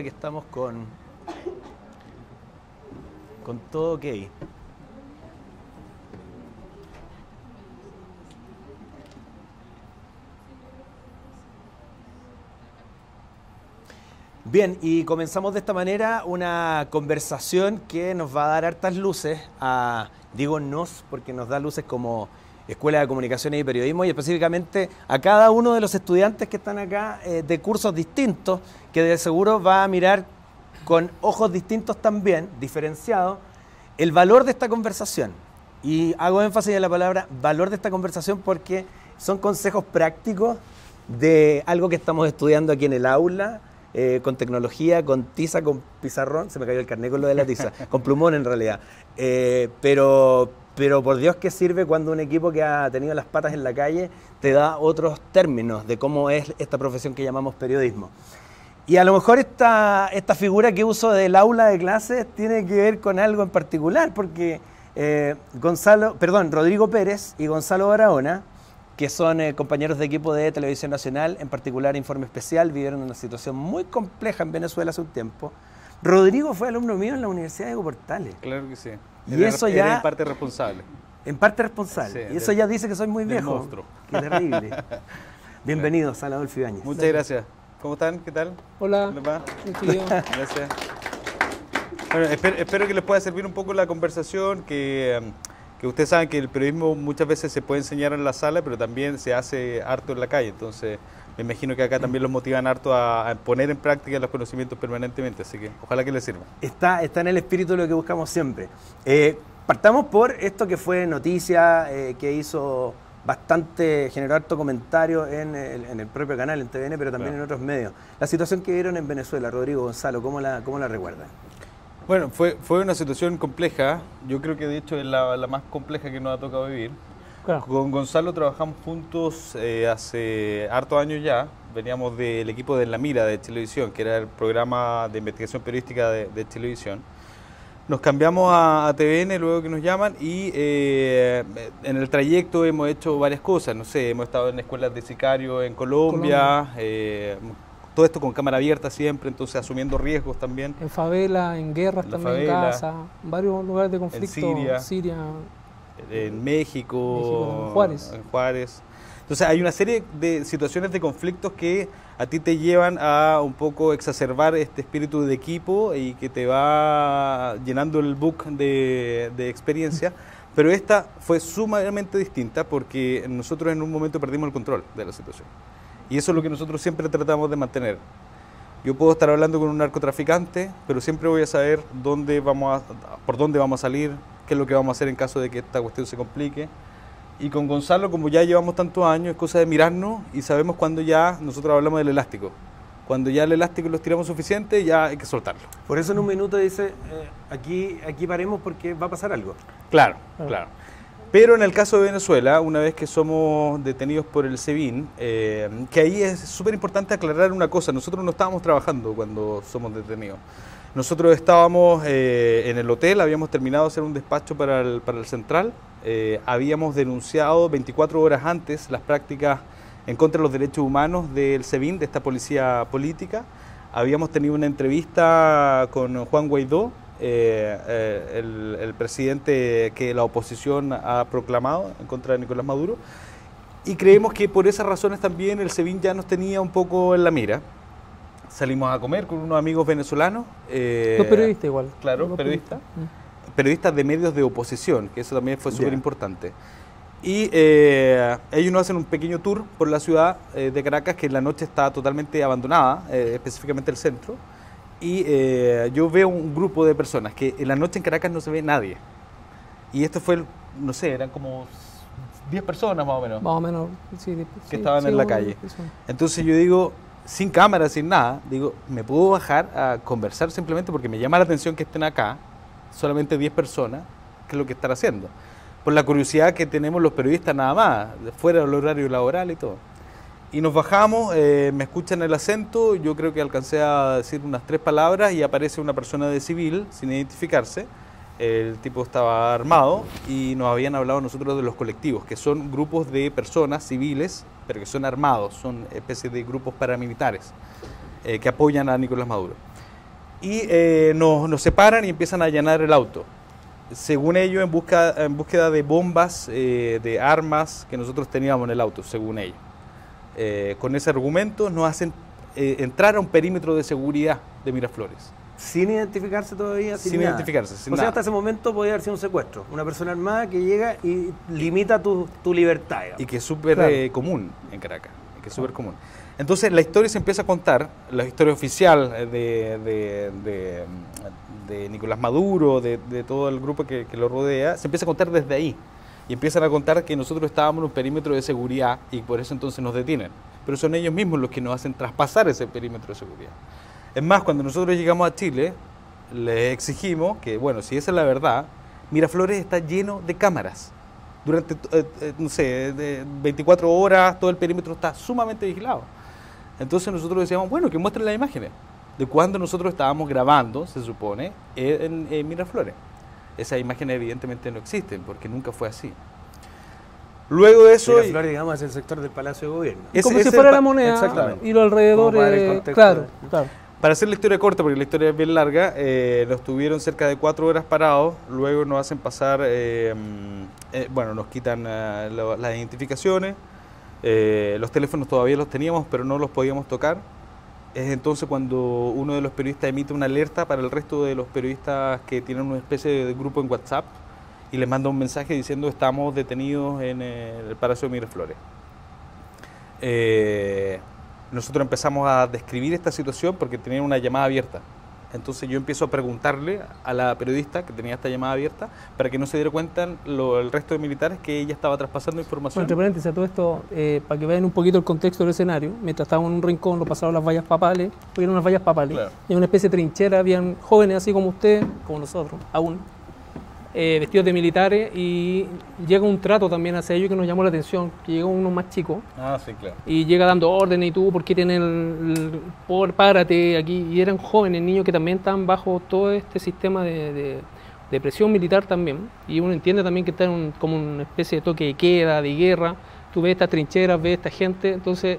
que estamos con todo ok. Bien, y comenzamos de esta manera una conversación que nos va a dar hartas luces digo nos, porque nos da luces como Escuela de Comunicaciones y Periodismo, y específicamente a cada uno de los estudiantes que están acá de cursos distintos, que de seguro va a mirar con ojos distintos también, diferenciados, el valor de esta conversación. Y hago énfasis en la palabra valor de esta conversación porque son consejos prácticos de algo que estamos estudiando aquí en el aula, con tecnología, con tiza, con pizarrón, se me cayó el carnet con lo de la tiza, con plumón en realidad, pero por Dios que sirve cuando un equipo que ha tenido las patas en la calle te da otros términos de cómo es esta profesión que llamamos periodismo. Y a lo mejor esta figura que uso del aula de clases tiene que ver con algo en particular, porque Rodrigo Pérez y Gonzalo Barahona, que son compañeros de equipo de Televisión Nacional, en particular Informe Especial, vivieron una situación muy compleja en Venezuela hace un tiempo. Rodrigo fue alumno mío en la Universidad de Eco Portales. Claro que sí. Y eso ya... Era en parte responsable. En parte responsable. Sí, y eso ya dice que soy muy viejo. Monstruo. Qué terrible. Bienvenido, Adolfo Ibáñez. Muchas gracias. ¿Cómo están? ¿Qué tal? Hola. ¿Cómo les va? Gracias. Bueno, espero que les pueda servir un poco la conversación, que ustedes saben que el periodismo muchas veces se puede enseñar en la sala, pero también se hace harto en la calle. Entonces, me imagino que acá también los motivan harto a poner en práctica los conocimientos permanentemente. Así que ojalá que les sirva. Está en el espíritu de lo que buscamos siempre. Partamos por esto que fue noticia, que hizo generó harto comentario en el propio canal, en TVN, pero también en otros medios. La situación que vieron en Venezuela, Rodrigo, Gonzalo, ¿cómo la recuerdan? Bueno, fue una situación compleja. Yo creo que de hecho es la más compleja que nos ha tocado vivir. Claro. Con Gonzalo trabajamos juntos hace hartos años ya. Veníamos del equipo de La Mira de Televisión, que era el programa de investigación periodística de Televisión. Nos cambiamos a TVN luego que nos llaman y en el trayecto hemos hecho varias cosas. No sé, hemos estado en escuelas de sicario en Colombia. Todo esto con cámara abierta siempre, entonces asumiendo riesgos también. En favela, en guerras también, en Gaza, en varios lugares de conflicto. En Siria, en México, en Juárez. Entonces hay una serie de situaciones de conflictos que a ti te llevan a un poco exacerbar este espíritu de equipo y que te va llenando el book de experiencia. Pero esta fue sumamente distinta porque nosotros en un momento perdimos el control de la situación. Y eso es lo que nosotros siempre tratamos de mantener. Yo puedo estar hablando con un narcotraficante, pero siempre voy a saber por dónde vamos a salir, qué es lo que vamos a hacer en caso de que esta cuestión se complique. Y con Gonzalo, como ya llevamos tantos años, es cosa de mirarnos y sabemos cuando ya nosotros hablamos del elástico. Cuando ya el elástico lo estiramos suficiente, ya hay que soltarlo. Por eso en un minuto dice, aquí paremos porque va a pasar algo. Claro. Pero en el caso de Venezuela, una vez que somos detenidos por el SEBIN, que ahí es súper importante aclarar una cosa, nosotros no estábamos trabajando cuando somos detenidos. Nosotros estábamos en el hotel, habíamos terminado de hacer un despacho para el Central, habíamos denunciado 24 horas antes las prácticas en contra de los derechos humanos del SEBIN, de esta policía política. Habíamos tenido una entrevista con Juan Guaidó, el presidente que la oposición ha proclamado en contra de Nicolás Maduro, y creemos que por esas razones también el SEBIN ya nos tenía un poco en la mira. Salimos a comer con unos amigos venezolanos. Los periodistas igual. Claro, periodistas. Periodistas de medios de oposición, que eso también fue súper importante. Y ellos nos hacen un pequeño tour por la ciudad de Caracas, que en la noche está totalmente abandonada, específicamente el centro. Y yo veo un grupo de personas que en la noche en Caracas no se ve nadie. Y esto fue, no sé, eran como 10 personas más o menos. Más o menos, sí. Que estaban en la calle. Entonces yo digo, sin cámara, sin nada, digo, ¿me puedo bajar a conversar simplemente porque me llama la atención que estén acá, solamente 10 personas, qué es lo que están haciendo? Por la curiosidad que tenemos los periodistas nada más, fuera del horario laboral y todo. Y nos bajamos, me escuchan el acento, yo creo que alcancé a decir unas 3 palabras y aparece una persona de civil, sin identificarse. El tipo estaba armado y nos habían hablado nosotros de los colectivos, que son grupos de personas civiles, pero que son armados, son especies de grupos paramilitares que apoyan a Nicolás Maduro. y nos separan y empiezan a allanar el auto. Según ellos, en búsqueda de bombas, de armas que nosotros teníamos en el auto, según ellos. Con ese argumento nos hacen entrar a un perímetro de seguridad de Miraflores. Sin identificarse todavía, sin identificarse, sin o sea, nada. hasta ese momento podía haber sido un secuestro. Una persona armada que llega y limita tu libertad. Digamos. Y que es súper común en Caracas. Que es súper común. Entonces la historia se empieza a contar, la historia oficial de Nicolás Maduro, de todo el grupo que lo rodea, se empieza a contar desde ahí. Y empiezan a contar que nosotros estábamos en un perímetro de seguridad y por eso entonces nos detienen. Pero son ellos mismos los que nos hacen traspasar ese perímetro de seguridad. Es más, cuando nosotros llegamos a Chile, les exigimos que, bueno, si esa es la verdad, Miraflores está lleno de cámaras. Durante, no sé, de 24 horas todo el perímetro está sumamente vigilado. Entonces nosotros decíamos, bueno, que muestren las imágenes de cuando nosotros estábamos grabando, se supone, en Miraflores. Esas imágenes evidentemente no existen, porque nunca fue así. Luego de eso... Miraflores, digamos, es el sector del Palacio de Gobierno. Como si fuera la moneda y los alrededores, claro. Para hacer la historia corta, porque la historia es bien larga, nos tuvieron cerca de 4 horas parados, luego nos hacen pasar, bueno, nos quitan las identificaciones, los teléfonos todavía los teníamos, pero no los podíamos tocar. Es entonces cuando uno de los periodistas emite una alerta para el resto de los periodistas que tienen una especie de grupo en WhatsApp y les manda un mensaje diciendo estamos detenidos en el Palacio de Miraflores. Nosotros empezamos a describir esta situación porque tenían una llamada abierta. Entonces yo empiezo a preguntarle a la periodista que tenía esta llamada abierta para que no se diera cuenta el resto de militares que ella estaba traspasando información. Bueno, entre paréntesis, a todo esto, para que vean un poquito el contexto del escenario, mientras estábamos en un rincón, lo pasaron las vallas papales, porque eran unas vallas papales, claro. Y una especie de trinchera, habían jóvenes así como usted, como nosotros, aún, vestidos de militares, y llega un trato también hacia ellos que nos llamó la atención, que llegó uno más chico, sí, claro. Y llega dando órdenes, y tú, ¿por qué tienes párate aquí? Y eran jóvenes, niños que también están bajo todo este sistema de presión militar también, y uno entiende también que está como una especie de toque de queda, de guerra, tú ves estas trincheras, ves esta gente, entonces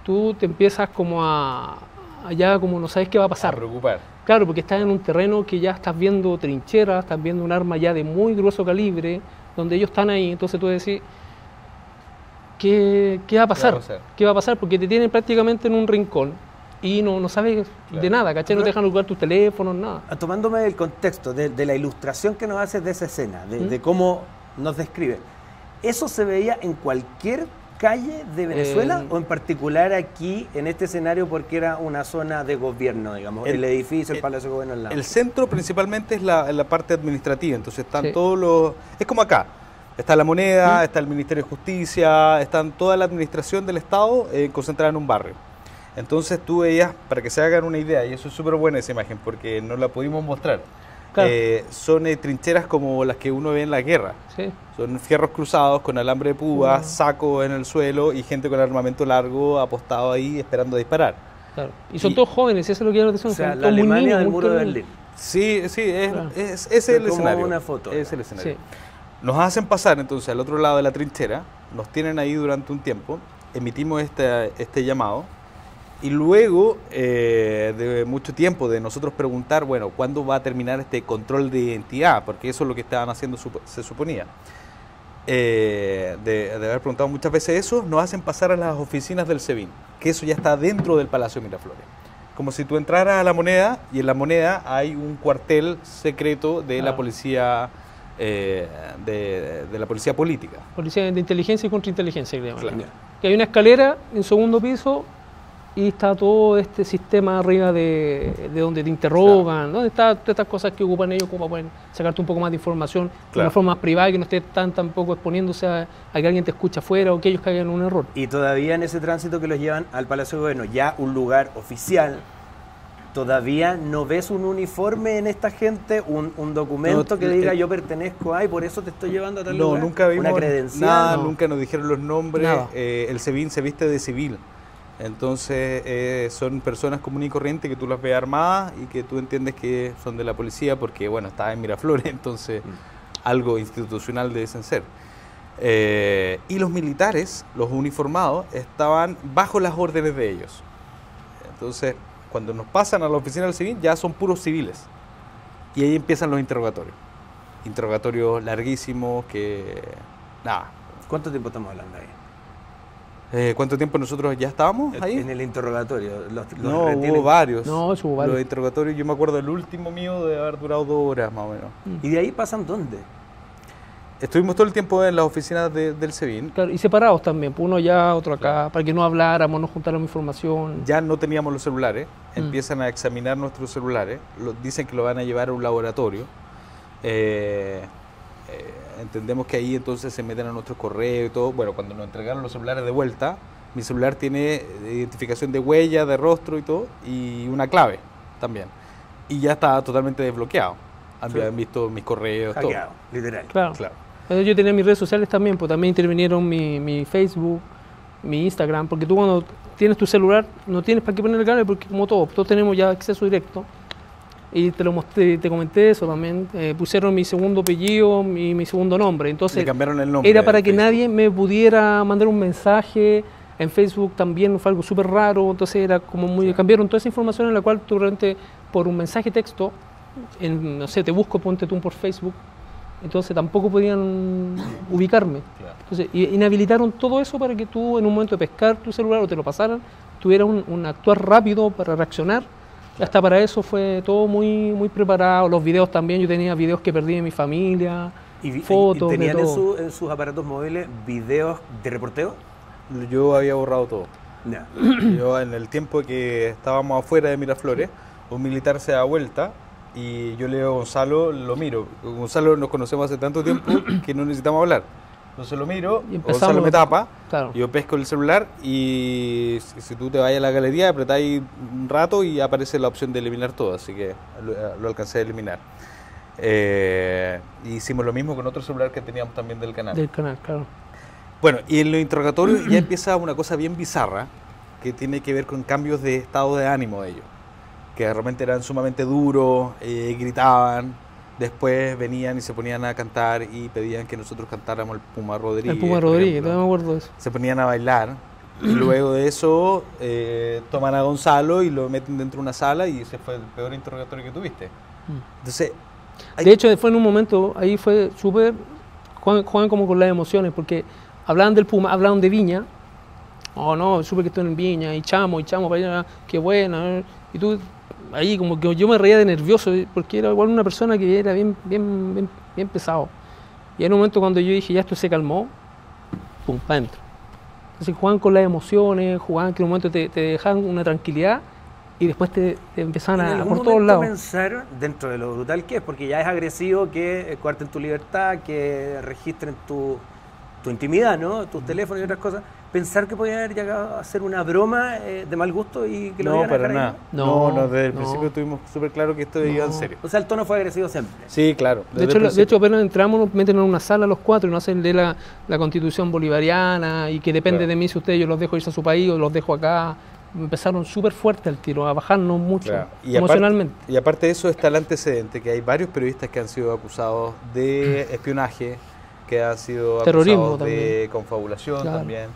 tú te empiezas como allá como no sabes qué va a pasar. A preocupar. Claro, porque estás en un terreno que ya estás viendo trincheras, estás viendo un arma ya de muy grueso calibre, donde ellos están ahí, entonces tú decís, ¿qué va a pasar? ¿Qué va a pasar? Porque te tienen prácticamente en un rincón y no sabes de nada, ¿cachai? No te dejan ocupar tus teléfonos, nada. Tomándome el contexto de la ilustración que nos haces de esa escena, de cómo nos describe, ¿eso se veía en cualquier calle de Venezuela o en particular aquí en este escenario porque era una zona de gobierno, digamos, el edificio, el Palacio de Gobierno al lado? El centro principalmente es la parte administrativa, entonces están todos los... Es como acá, está la moneda, está el Ministerio de Justicia, están toda la administración del Estado concentrada en un barrio. Entonces tú veías, para que se hagan una idea, y eso es súper buena esa imagen porque no la pudimos mostrar, claro. Son trincheras como las que uno ve en la guerra. Sí. Son fierros cruzados con alambre de púas, sacos en el suelo y gente con armamento largo apostado ahí esperando a disparar. Claro. Y son todos jóvenes, eso es lo que quiero decir. O sea, la Alemania del muro de Berlín. Sí, claro. ese es el escenario. Una foto. Es el escenario. Sí. Nos hacen pasar entonces al otro lado de la trinchera, nos tienen ahí durante un tiempo, emitimos este llamado. Y luego de mucho tiempo de nosotros preguntar, bueno, ¿cuándo va a terminar este control de identidad? Porque eso es lo que estaban haciendo, se suponía. De haber preguntado muchas veces eso, nos hacen pasar a las oficinas del SEBIN, que eso ya está dentro del Palacio de Miraflores. Como si tú entraras a la moneda y en la moneda hay un cuartel secreto de la policía, de la policía política. Policía de inteligencia y contrainteligencia, creo. Claro. Que hay una escalera en segundo piso y está todo este sistema arriba de donde te interrogan, claro. Donde están todas estas cosas que ocupan ellos como para poder sacarte un poco más de información, claro. De una forma más privada y que no estés tampoco exponiéndose a que alguien te escuche afuera o que ellos caigan en un error. Y todavía en ese tránsito que los llevan al Palacio de Gobierno, ya un lugar oficial, ¿todavía no ves un uniforme en esta gente, un documento que diga yo pertenezco a y por eso te estoy llevando a tal lugar? No, nunca vimos una credencial. Nada, nunca nos dijeron los nombres, el SEBIN se viste de civil. Entonces son personas comunes y corrientes que tú las ves armadas y que tú entiendes que son de la policía porque, bueno, está en Miraflores, entonces algo institucional deben ser. Y los militares, los uniformados, estaban bajo las órdenes de ellos. Entonces, Cuando nos pasan a la oficina del SEBIN ya son puros civiles. Y ahí empiezan los interrogatorios. Interrogatorios larguísimos que... nada. ¿Cuánto tiempo estamos hablando ahí? ¿Cuánto tiempo nosotros ya estábamos ahí? En el interrogatorio. No, retienen. hubo varios. No, hubo varios. Los interrogatorios, yo me acuerdo del último mío de haber durado 2 horas más o menos. ¿Y de ahí pasan dónde? Estuvimos todo el tiempo en las oficinas del SEBIN. Claro, y separados también, pues uno allá, otro acá, para que no habláramos, no juntáramos información. Ya no teníamos los celulares, empiezan a examinar nuestros celulares, dicen que lo van a llevar a un laboratorio. Entendemos que ahí entonces se meten a nuestros correos y todo. Bueno, cuando nos entregaron los celulares de vuelta, mi celular tiene identificación de huella, de rostro y todo, y una clave también. Y ya estaba totalmente desbloqueado. Habían visto mis correos, Hackeado, todo. literal. Claro. Claro. Entonces yo tenía mis redes sociales también, pues también intervinieron mi Facebook, mi Instagram, porque tú cuando tienes tu celular no tienes para qué poner el cable, porque como todos tenemos ya acceso directo. Y te lo mostré, te comenté eso también. Pusieron mi segundo apellido y mi segundo nombre. Entonces Le cambiaron el nombre. era para que Facebook. nadie me pudiera mandar un mensaje. En Facebook también fue algo súper raro. Entonces era como muy. Cambiaron toda esa información en la cual tú realmente por un mensaje texto, no sé, te busco, ponte tú por Facebook. Entonces tampoco podían ubicarme. Claro. Entonces inhabilitaron todo eso para que tú en un momento de pescar tu celular o te lo pasaran, tuvieras un actuar rápido para reaccionar. Hasta para eso fue todo muy preparado. Los videos también, yo tenía videos que perdí de mi familia, fotos, ¿Y tenían de todo. en sus aparatos móviles videos de reporteo? Yo había borrado todo. No. Yo en el tiempo que estábamos afuera de Miraflores, un militar se da vuelta y yo le digo a Gonzalo, lo miro. Gonzalo nos conocemos hace tanto tiempo que no necesitamos hablar. Entonces lo miro, Y empezamos- Gonzalo me tapa, Claro. yo pesco el celular y si tú te vas a la galería, apretáis un rato y aparece la opción de eliminar todo, así que lo alcancé a eliminar. Hicimos lo mismo con otro celular que teníamos también del canal. Del canal, claro. Bueno, y en los interrogatorios ya empieza una cosa bien bizarra que tiene que ver con cambios de estado de ánimo de ellos, que de repente eran sumamente duros, gritaban, después venían y se ponían a cantar y pedían que nosotros cantáramos el Puma Rodríguez. El Puma por Rodríguez, ejemplo. todavía me acuerdo de eso. Se ponían a bailar y luego de eso toman a Gonzalo y lo meten dentro de una sala y ese fue el peor interrogatorio que tuviste. Entonces, De hecho, fue en un momento, ahí fue súper, juegan como con las emociones, porque hablaban del Puma, hablaban de Viña. Oh, no, supe que estoy en Viña, y chamo para allá, qué buena. Y tú, ahí como que yo me reía de nervioso, porque era igual una persona que era bien pesado. Y en un momento cuando yo dije, ya esto se calmó, pum, para adentro. Entonces jugaban con las emociones, jugaban que en un momento te dejaban una tranquilidad y después te empezaban ¿En a algún por todos momento lados. pensaron, dentro de lo brutal que es, porque ya es agresivo que coarten tu libertad, que registren tu intimidad, ¿no? Tus teléfonos y otras cosas, pensar que podía haber llegado a ser una broma de mal gusto y que lo no, iban a para dejar ahí? nada. No, No, desde el no. principio tuvimos súper claro que esto iba en No. serio. O sea, el tono fue agresivo siempre. Sí, claro. De desde el hecho, principio. apenas entramos, nos meten en una sala los cuatro y nos hacen leer la constitución bolivariana y que depende Claro. de mí si ustedes yo los dejo irse a su país o los dejo acá. Empezaron súper fuerte al tiro, a bajarnos mucho Claro. emocionalmente. Y aparte de eso está el antecedente, que hay varios periodistas que han sido acusados de espionaje, que han sido Terrorismo acusados de confabulación Claro. también.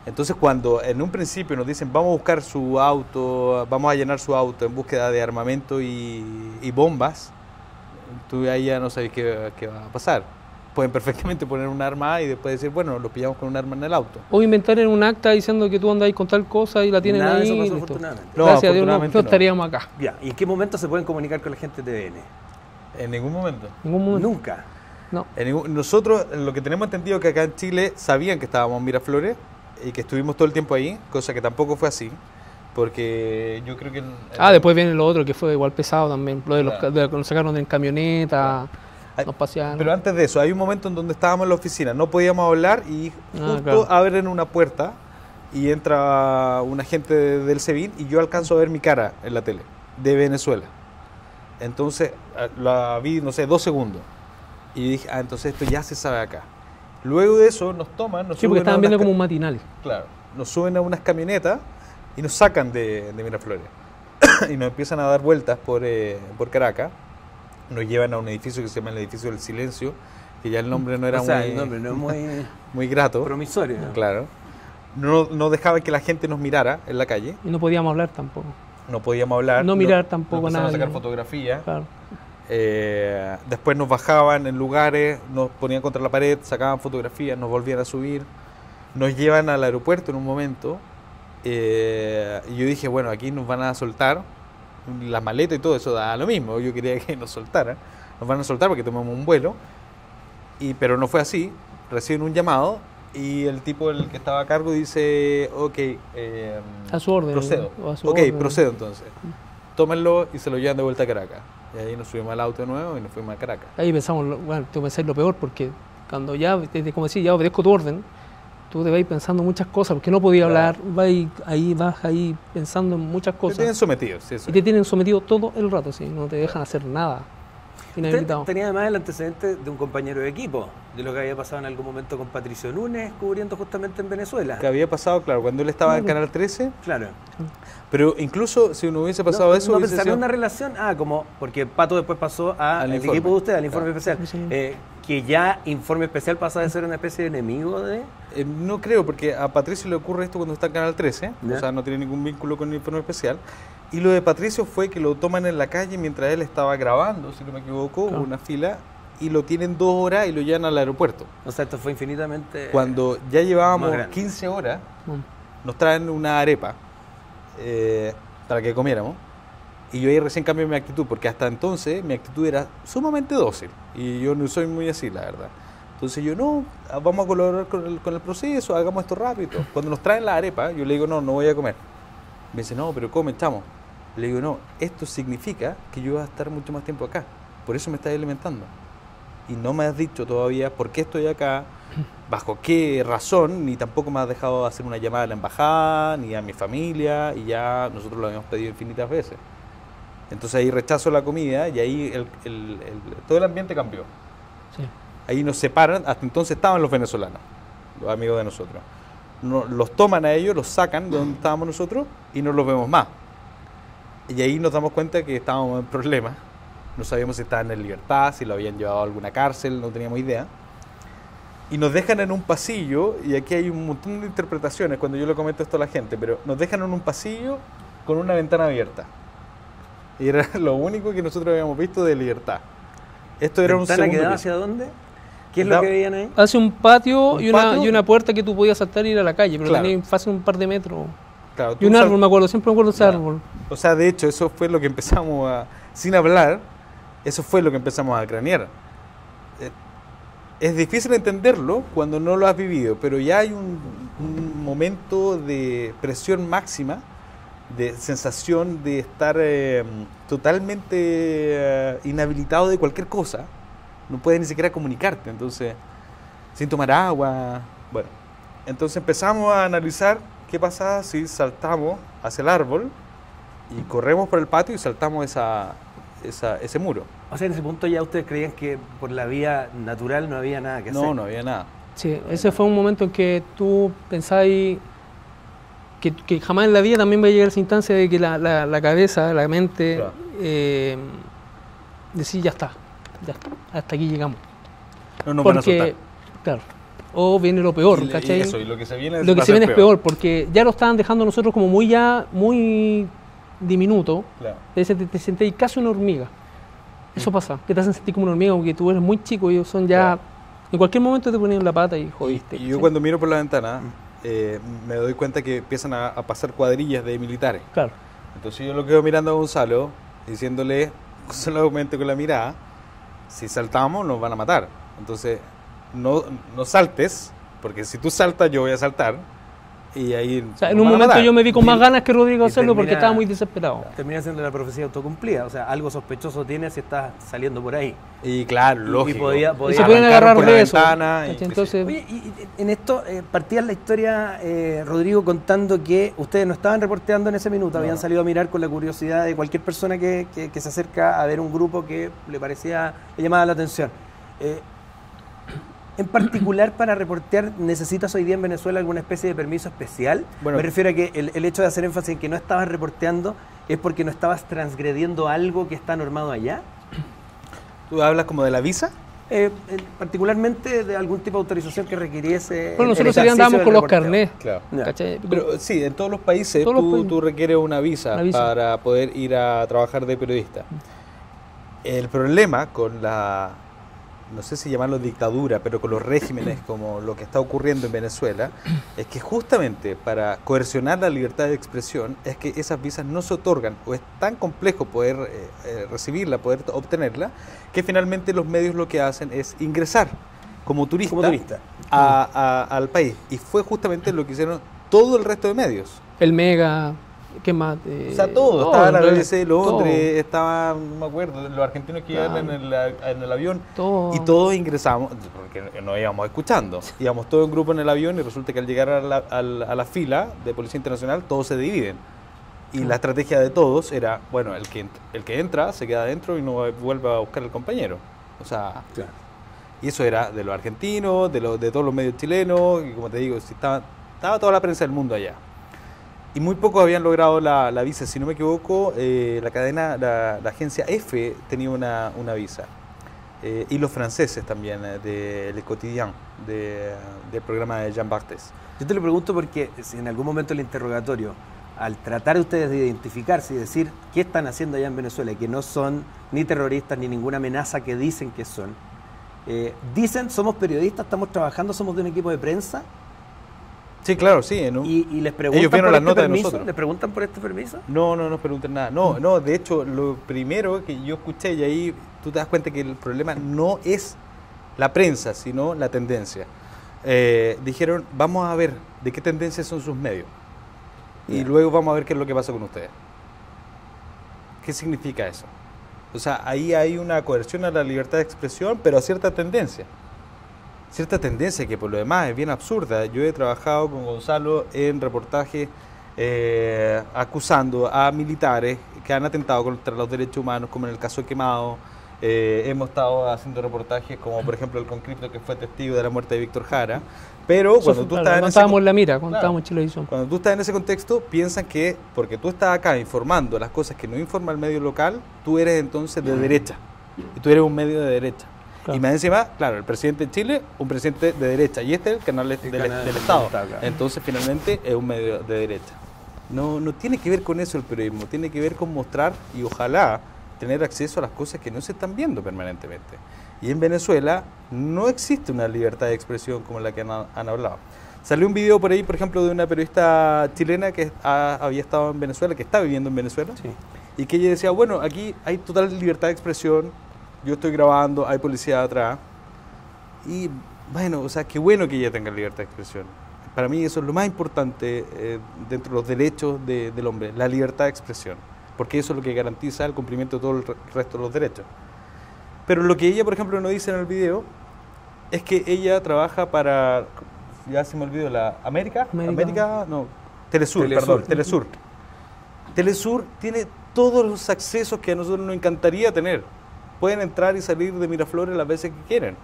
Entonces cuando en un principio nos dicen vamos a buscar su auto, vamos a llenar su auto en búsqueda de armamento y bombas, tú ahí ya no sabes qué va a pasar. Pueden perfectamente poner un arma y después decir, bueno, lo pillamos con un arma en el auto. O inventar en un acta diciendo que tú andas con tal cosa y la tienen Nada de ahí. eso pasó, listo. afortunadamente. No, Gracias a Dios no afortunadamente no. estaríamos acá. Ya, ¿y en qué momento se pueden comunicar con la gente de TVN? En ningún momento. En ningún momento. Nunca. No. Nosotros, lo que tenemos entendido que acá en Chile sabían que estábamos en Miraflores y que estuvimos todo el tiempo ahí, cosa que tampoco fue así, porque yo creo que... Después viene lo otro que fue igual pesado también, lo de los Claro. de que nos sacaron en camioneta, nos pasearon. Pero antes de eso, hay un momento en donde estábamos en la oficina, no podíamos hablar y justo claro. abren una puerta y entra un agente del SEBIN y yo alcanzo a ver mi cara en la tele, de Venezuela. Entonces, la vi, no sé, 2 segundos. Y dije, entonces esto ya se sabe acá. Luego de eso nos toman, nos Sí, porque suben a estaban viendo unas como un matinal. Claro, nos suben a unas camionetas y nos sacan de Miraflores. Y nos empiezan a dar vueltas por Caracas. Nos llevan a un edificio que se llama el Edificio del Silencio, que ya el nombre no era O sea, muy, el nombre no es muy muy grato. promisorio. Claro. No dejaban que la gente nos mirara en la calle. Y no podíamos hablar tampoco. no podíamos hablar. No mirar tampoco a empezaron a nadie. sacar fotografías. Claro. Después nos bajaban en lugares, nos ponían contra la pared, sacaban fotografías, nos volvían a subir, nos llevan al aeropuerto en un momento, y yo dije, bueno, aquí nos van a soltar, las maletas y todo eso da lo mismo, yo quería que nos soltaran, nos van a soltar porque tomamos un vuelo, pero no fue así, reciben un llamado y el tipo el que estaba a cargo dice, ok, A su orden. procedo, o a su ok, orden. procedo entonces, tómenlo y se lo llevan de vuelta a Caracas. Y ahí nos subimos al auto de nuevo y nos fuimos a Caracas. Ahí pensamos, bueno, tú pensás lo peor, porque cuando ya, como decía, ya obedezco tu orden, tú te vas pensando muchas cosas, porque no podías Claro. hablar, vas ahí pensando en muchas Te cosas. tienen sometidos, sí, eso. Y te tienen sometido todo el rato, sí, no te dejan hacer nada. Usted Inhabilitado. tenía además el antecedente de un compañero de equipo, de lo que había pasado en algún momento con Patricio Núñez, cubriendo justamente en Venezuela. Que había pasado, claro, cuando él estaba en Claro. Canal 13, Claro. pero incluso si no hubiese pasado eso, no hubiese pensaron sido- una relación, como porque Pato después pasó Al al informe. equipo de usted, al informe Claro. especial, Sí. que ya informe especial pasa de ser una especie de enemigo de... No creo, porque a Patricio le ocurre esto cuando está en Canal 13, Ya. o sea, no tiene ningún vínculo con el informe especial. Y lo de Patricio fue que lo toman en la calle mientras él estaba grabando, si no me equivoco, Claro. una fila, y lo tienen 2 horas y lo llevan al aeropuerto. O sea, esto fue infinitamente... Cuando ya llevábamos más grande. 15 horas, Mm. nos traen una arepa para que comiéramos. Y yo ahí recién cambié mi actitud, porque hasta entonces mi actitud era sumamente dócil. Y yo no soy muy así, la verdad. Entonces yo, no, vamos a colaborar con el proceso, hagamos esto rápido. Cuando nos traen la arepa, yo le digo, no voy a comer. Me dice, no, pero come, chamo. Le digo, no, esto significa que yo voy a estar mucho más tiempo acá. Por eso me estás alimentando. Y no me has dicho todavía por qué estoy acá, bajo qué razón, ni tampoco me has dejado hacer una llamada a la embajada, ni a mi familia, y ya nosotros lo habíamos pedido infinitas veces. Entonces ahí rechazo la comida y ahí todo el ambiente cambió. Sí. Ahí nos separan, hasta entonces estaban los venezolanos, los amigos de nosotros. Los toman a ellos, los sacan de donde estábamos nosotros y no los vemos más. Y ahí nos damos cuenta que estábamos en problemas. No sabíamos si estaban en libertad, si lo habían llevado a alguna cárcel, no teníamos idea. Y nos dejan en un pasillo, y aquí hay un montón de interpretaciones cuando yo le comento esto a la gente, pero nos dejan en un pasillo con una ventana abierta. Y era lo único que nosotros habíamos visto de libertad. Esto era un ¿Ventana que segundo daba piso. hacia dónde? ¿Qué es Da- lo que veían ahí? Hace un patio, Un y patio. una puerta que tú podías saltar y ir a la calle, pero Claro. tenía fácil un par de metros. Claro, Y un tú árbol, me acuerdo, siempre me acuerdo de ese Claro. árbol. O sea, de hecho, eso fue lo que empezamos sin hablar, eso fue lo que empezamos a cranear. Es difícil entenderlo cuando no lo has vivido, pero ya hay un momento de presión máxima, de sensación de estar totalmente inhabilitado de cualquier cosa. No puedes ni siquiera comunicarte, entonces, sin tomar agua. Bueno, entonces empezamos a analizar qué pasa si saltamos hacia el árbol y corremos por el patio y saltamos ese muro. O sea, en ese punto ya ustedes creían que por la vía natural no había nada que hacer. No había nada. Sí, ese fue un momento en que tú pensáis que jamás en la vida también va a llegar esa instancia de que la cabeza, la mente, Claro. decir ya está, hasta aquí llegamos. No nos van a Porque, soltar. claro, o viene lo peor, Y ¿cachai? eso, y lo que se viene, Lo que va a se ser viene es peor, porque ya lo estaban dejando nosotros como muy diminuto, Claro. te sentéis casi una hormiga. Eso pasa, que te hacen sentir como una hormiga, porque tú eres muy chico y ellos son ya... Claro. En cualquier momento te ponían la pata y jodiste. Y yo ¿cachai? cuando miro por la ventana, me doy cuenta que empiezan a pasar cuadrillas de militares. Claro, Entonces yo lo quedo mirando a Gonzalo, diciéndole solamente con la mirada, si saltamos nos van a matar. Entonces no saltes, porque si tú saltas yo voy a saltar. Y ahí o sea, en nos un van a momento matar. yo me vi con más ganas que Rodrigo y hacerlo porque termina- estaba muy desesperado. Termina siendo la profecía autocumplida. O sea, algo sospechoso tiene si estás saliendo por ahí. Y claro, lógico. podía- Y se pueden Arrancaron agarrar por la de eso. ventana y- ¿cachai? Entonces, Oye, y en esto partía la historia, Rodrigo, contando que ustedes no estaban reporteando en ese minuto, habían salido a mirar con la curiosidad de cualquier persona que se acerca a ver un grupo que le llamaba la atención. En particular, para reportear, ¿necesitas hoy día en Venezuela alguna especie de permiso especial? Bueno. Me refiero a que el hecho de hacer énfasis en que no estabas reporteando es porque no estabas transgrediendo algo que está normado allá. ¿Tú hablas como de la visa? Particularmente de algún tipo de autorización que requiriese. Bueno, nosotros el ejercicio andamos del con los reporteo. carnets. Claro. Ya. ¿Cachai? Pero sí, en todos los países Todos los países. tú requieres una visa Una visa. para poder ir a trabajar de periodista. El problema con la, no sé si llamarlo dictadura, pero con los regímenes como lo que está ocurriendo en Venezuela, es que justamente para coercionar la libertad de expresión es que esas visas no se otorgan, o es tan complejo poder recibirla, poder obtenerla, que finalmente los medios lo que hacen es ingresar como turista, al país. Y fue justamente lo que hicieron todo el resto de medios. El Mega, ¿qué más? O sea, todo. Estaba la BBC de Londres, todo. estaba, no me acuerdo, los argentinos que iban en el avión. Todo. Y todos ingresamos, porque nos íbamos escuchando. Íbamos todos en grupo en el avión y resulta que al llegar a la fila de Policía Internacional, todos se dividen. Y la estrategia de todos era, bueno, el que entra se queda adentro y no vuelve a buscar al compañero. O sea, Claro. y eso era de los argentinos, de todos los medios chilenos, y como te digo, estaba toda la prensa del mundo allá. Y muy pocos habían logrado la visa. Si no me equivoco, la agencia F tenía una visa. Y los franceses también, de Le Quotidien, del programa de Jean Barthès. Yo te lo pregunto porque si en algún momento el interrogatorio, al tratar ustedes de identificarse y decir qué están haciendo allá en Venezuela, que no son ni terroristas ni ninguna amenaza que dicen que son, dicen, somos periodistas, estamos trabajando, somos de un equipo de prensa, Sí, claro, sí. y les preguntan ellos vieron por las este notas de permiso, nosotros. ¿les preguntan por este permiso? No nos pregunten nada. No, de hecho, lo primero que yo escuché, y ahí tú te das cuenta que el problema no es la prensa, sino la tendencia. Dijeron, vamos a ver de qué tendencia son sus medios. Y Ya. luego vamos a ver qué es lo que pasa con ustedes. ¿Qué significa eso? O sea, ahí hay una coerción a la libertad de expresión, pero a cierta tendencia. Cierta tendencia que por lo demás es bien absurda. Yo he trabajado con Gonzalo en reportajes acusando a militares que han atentado contra los derechos humanos, como en el caso de Quemado. Hemos estado haciendo reportajes como por ejemplo el Concripto, que fue testigo de la muerte de Víctor Jara. Pero cuando tú estás en estábamos en la mira, cuando Claro. estábamos en Chilevisión. Cuando tú estás en ese contexto, piensan que porque tú estás acá informando las cosas que no informa el medio local, tú eres entonces de derecha. Y tú eres un medio de derecha. Claro. Y más encima, claro, el presidente de Chile, un presidente de derecha. Y este es el canal del Estado. Claro. Entonces, finalmente, es un medio de derecha. No tiene que ver con eso el periodismo. Tiene que ver con mostrar y ojalá tener acceso a las cosas que no se están viendo permanentemente. Y en Venezuela no existe una libertad de expresión como la que han hablado. Salió un video por ahí, por ejemplo, de una periodista chilena que había estado en Venezuela, que está viviendo en Venezuela, Sí. y que ella decía, bueno, aquí hay total libertad de expresión, yo estoy grabando, hay policía atrás, y bueno, o sea, qué bueno que ella tenga libertad de expresión. Para mí eso es lo más importante dentro de los derechos del hombre, la libertad de expresión, porque eso es lo que garantiza el cumplimiento de todo el resto de los derechos. Pero lo que ella, por ejemplo, no dice en el video es que ella trabaja para, ya se me olvidó, la Telesur, perdón, Telesur. Telesur tiene todos los accesos que a nosotros nos encantaría tener. Pueden entrar y salir de Miraflores las veces que quieren,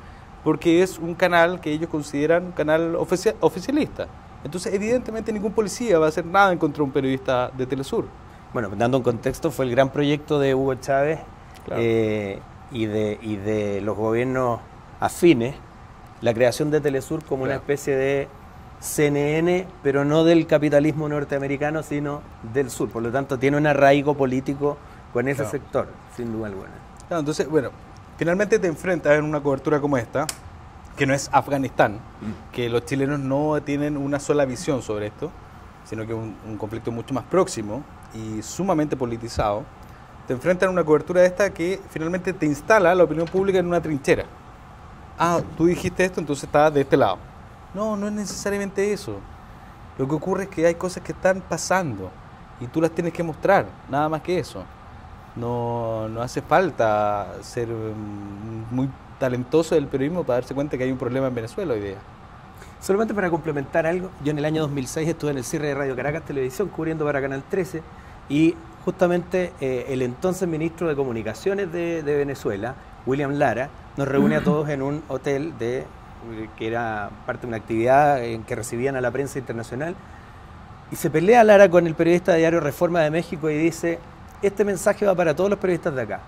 porque es un canal que ellos consideran un canal oficialista. Entonces, evidentemente, ningún policía va a hacer nada en contra de un periodista de Telesur. Bueno, dando un contexto, fue el gran proyecto de Hugo Chávez, Claro. y de los gobiernos afines, la creación de Telesur como una Claro. especie de CNN, pero no del capitalismo norteamericano, sino del sur. Por lo tanto, tiene un arraigo político con ese Claro. sector, sin duda alguna. Claro, entonces, bueno, finalmente te enfrentas en una cobertura como esta, que no es Afganistán, que los chilenos no tienen una sola visión sobre esto, sino que es un conflicto mucho más próximo y sumamente politizado. Te enfrentas en una cobertura de esta que finalmente te instala la opinión pública en una trinchera. Ah, tú dijiste esto, entonces estás de este lado. No es necesariamente eso. Lo que ocurre es que hay cosas que están pasando y tú las tienes que mostrar, nada más que eso. No hace falta ser muy talentoso del periodismo para darse cuenta que hay un problema en Venezuela hoy día. Solamente para complementar algo, yo en el año 2006 estuve en el cierre de Radio Caracas Televisión cubriendo para Canal 13 y justamente el entonces ministro de Comunicaciones de Venezuela, William Lara, nos reúne a todos en un hotel que era parte de una actividad en que recibían a la prensa internacional, y se pelea Lara con el periodista de Diario Reforma de México y dice: este mensaje va para todos los periodistas de acá.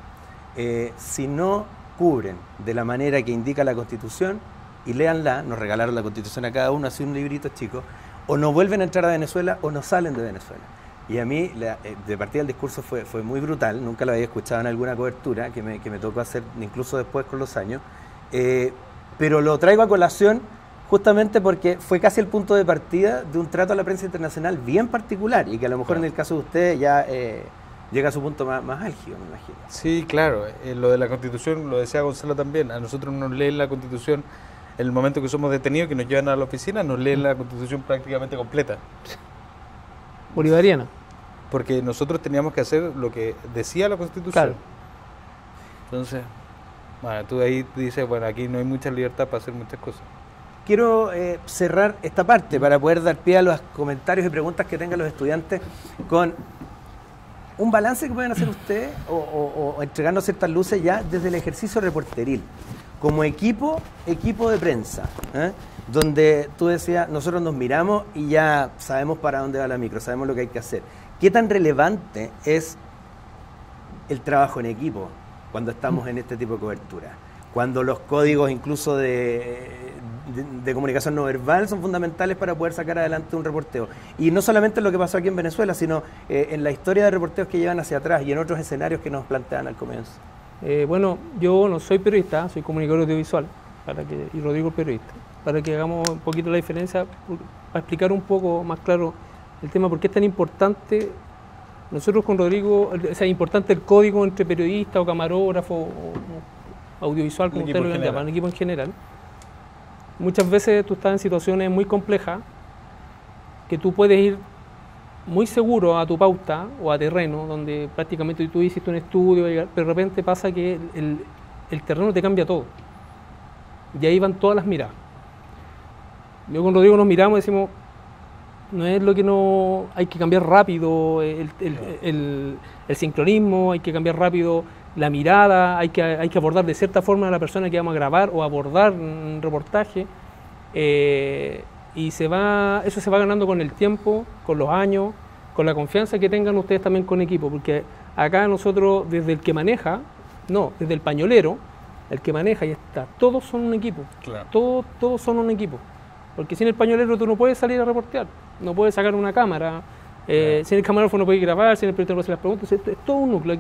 Si no descubren de la manera que indica la Constitución y léanla, nos regalaron la Constitución a cada uno, así un librito chico, o no vuelven a entrar a Venezuela o no salen de Venezuela. Y a mí, de partida el discurso fue muy brutal, nunca lo había escuchado en alguna cobertura que me tocó hacer incluso después con los años, pero lo traigo a colación justamente porque fue casi el punto de partida de un trato a la prensa internacional bien particular y que a lo mejor en el caso de ustedes ya llega a su punto más álgido, me imagino. Sí, claro, lo de la Constitución, lo decía Gonzalo también, a nosotros nos leen la Constitución en el momento que somos detenidos, que nos llevan a la oficina, nos leen la Constitución prácticamente completa. Bolivariana. Porque nosotros teníamos que hacer lo que decía la Constitución. Claro. Entonces, bueno, tú ahí dices, bueno, aquí no hay mucha libertad para hacer muchas cosas. Quiero cerrar esta parte para poder dar pie a los comentarios y preguntas que tengan los estudiantes con un balance que pueden hacer ustedes o entregarnos ciertas luces ya desde el ejercicio reporteril. Como equipo de prensa, donde tú decías, nosotros nos miramos y ya sabemos para dónde va la micro, sabemos lo que hay que hacer. ¿Qué tan relevante es el trabajo en equipo cuando estamos en este tipo de cobertura? Cuando los códigos incluso de comunicación no verbal son fundamentales para poder sacar adelante un reporteo. Y no solamente lo que pasó aquí en Venezuela, sino en la historia de reporteos que llevan hacia atrás y en otros escenarios que nos plantean al comienzo. Bueno, yo no soy periodista, soy comunicador audiovisual, y Rodrigo es periodista, para que hagamos un poquito la diferencia, para explicar un poco más claro el tema, por qué es tan importante. Nosotros con Rodrigo, o sea, es importante el código entre periodista o camarógrafo o audiovisual, como ustedes lo llaman, para un equipo en general. Muchas veces tú estás en situaciones muy complejas que tú puedes ir muy seguro a tu pauta o a terreno, donde prácticamente tú hiciste un estudio, pero de repente pasa que el terreno te cambia todo. Y ahí van todas las miradas. Yo con Rodrigo nos miramos y decimos, no es lo que no... Hay que cambiar rápido el sincronismo, hay que cambiar rápido la mirada, hay que abordar de cierta forma a la persona que vamos a grabar o abordar un reportaje. Y eso se va ganando con el tiempo, con los años, con la confianza que tengan ustedes también con equipo, porque acá nosotros, desde el que maneja, desde el pañolero, el que maneja y está, todos son un equipo, Claro. todos son un equipo, porque sin el pañolero tú no puedes salir a reportear, no puedes sacar una cámara, sin el camarógrafo no puedes grabar, sin el periodista no puedes hacer las preguntas, es todo un núcleo,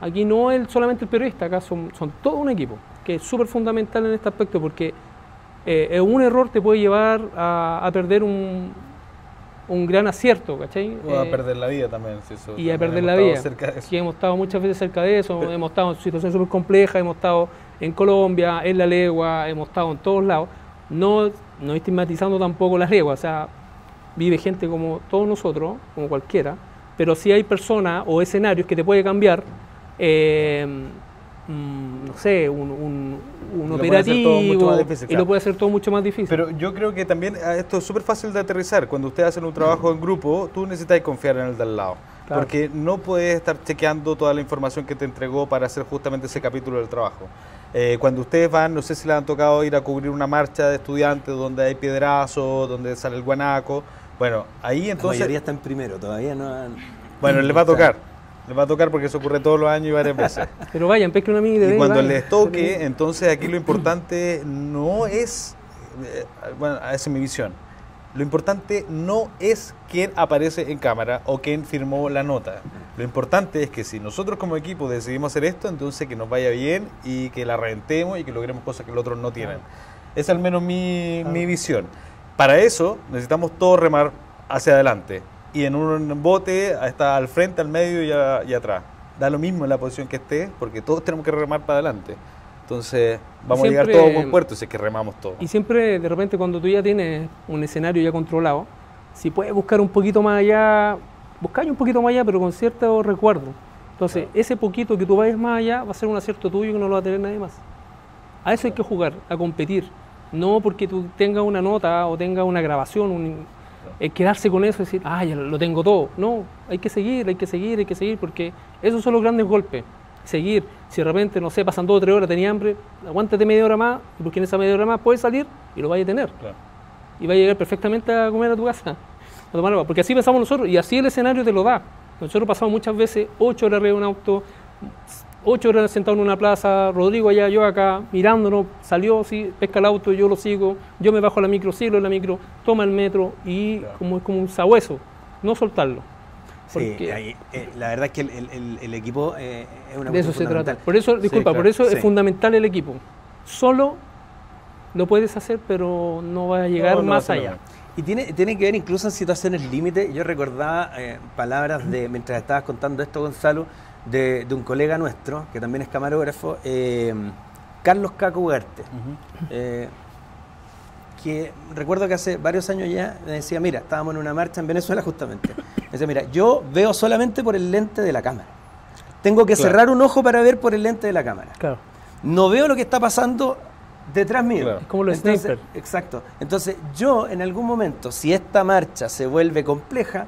aquí no es solamente el periodista, acá son todo un equipo, que es súper fundamental en este aspecto, porque un error te puede llevar a perder un gran acierto, ¿cachai? O a perder la vida también. Si eso, y a también perder la vida. Sí, hemos estado muchas veces cerca de eso, hemos estado en situaciones súper complejas, hemos estado en Colombia, en La Legua, hemos estado en todos lados, no estigmatizando tampoco las leguas, o sea, vive gente como todos nosotros, como cualquiera, pero sí hay personas o escenarios que te puede cambiar, no sé, un operativo, y lo puede hacer todo mucho más difícil. Pero yo creo que también esto es súper fácil de aterrizar. Cuando ustedes hacen un trabajo en grupo, tú necesitas confiar en el de al lado. Claro. Porque no puedes estar chequeando toda la información que te entregó para hacer justamente ese capítulo del trabajo. Cuando ustedes van, no sé si les han tocado ir a cubrir una marcha de estudiantes donde hay piedrazos, donde sale el guanaco. Bueno, ahí entonces... La mayoría está en primero, todavía no han... Bueno, les va a tocar. Les va a tocar porque eso ocurre todos los años y varias veces. Pero vayan, pesquen una mini. Y cuando les toque, entonces aquí lo importante no es, bueno, esa es mi visión, lo importante no es quién aparece en cámara o quién firmó la nota. Lo importante es que si nosotros como equipo decidimos hacer esto, entonces que nos vaya bien y que la reventemos y que logremos cosas que los otros no tienen. Esa es al menos mi visión. Para eso necesitamos todos remar hacia adelante. Y en un bote está al frente, al medio y atrás. Da lo mismo en la posición que esté, porque todos tenemos que remar para adelante. Entonces vamos siempre, a llegar todos a buen puerto si es que remamos todos. Y siempre, de repente, cuando tú ya tienes un escenario ya controlado, si puedes buscar un poquito más allá, buscar un poquito más allá, pero con cierto recuerdo. Entonces, ese poquito que tú vayas más allá va a ser un acierto tuyo que no lo va a tener nadie más. A eso hay que jugar, a competir. No porque tú tengas una nota o tengas una grabación, quedarse con eso y decir, ya lo tengo todo. No, hay que seguir, porque esos son los grandes golpes. Seguir, si de repente, no sé, pasan 2 o 3 horas, tenía hambre, aguántate media hora más, porque en esa media hora más puedes salir y lo vayas a tener. Claro. Y vas a llegar perfectamente a comer a tu casa, a tomar agua, porque así pensamos nosotros, y así el escenario te lo da. Nosotros pasamos muchas veces 8 horas arriba de un auto, 8 horas sentado en una plaza, Rodrigo allá, yo acá, mirándonos, salió, sí, pesca el auto, yo lo sigo, yo me bajo a la micro, sigo en la micro, toma el metro y como es como un sabueso, no soltarlo. Sí, ahí, la verdad es que el equipo es una de eso cuestión se trata. fundamental. Por eso, disculpa, claro. por eso Sí. es fundamental el equipo. Solo lo puedes hacer, pero no vas a llegar más allá. Y tiene que ver incluso en situaciones límite. Yo recordaba palabras de, mientras estabas contando esto, Gonzalo, de un colega nuestro, que también es camarógrafo, Carlos Caco Ugarte, que recuerdo que hace varios años ya me decía, mira, estábamos en una marcha en Venezuela justamente, me decía, mira, yo veo solamente por el lente de la cámara. Tengo que cerrar un ojo para ver por el lente de la cámara. Claro. No veo lo que está pasando detrás mío. Claro. Es como los Entonces, sniper. exacto. Entonces, yo en algún momento, si esta marcha se vuelve compleja,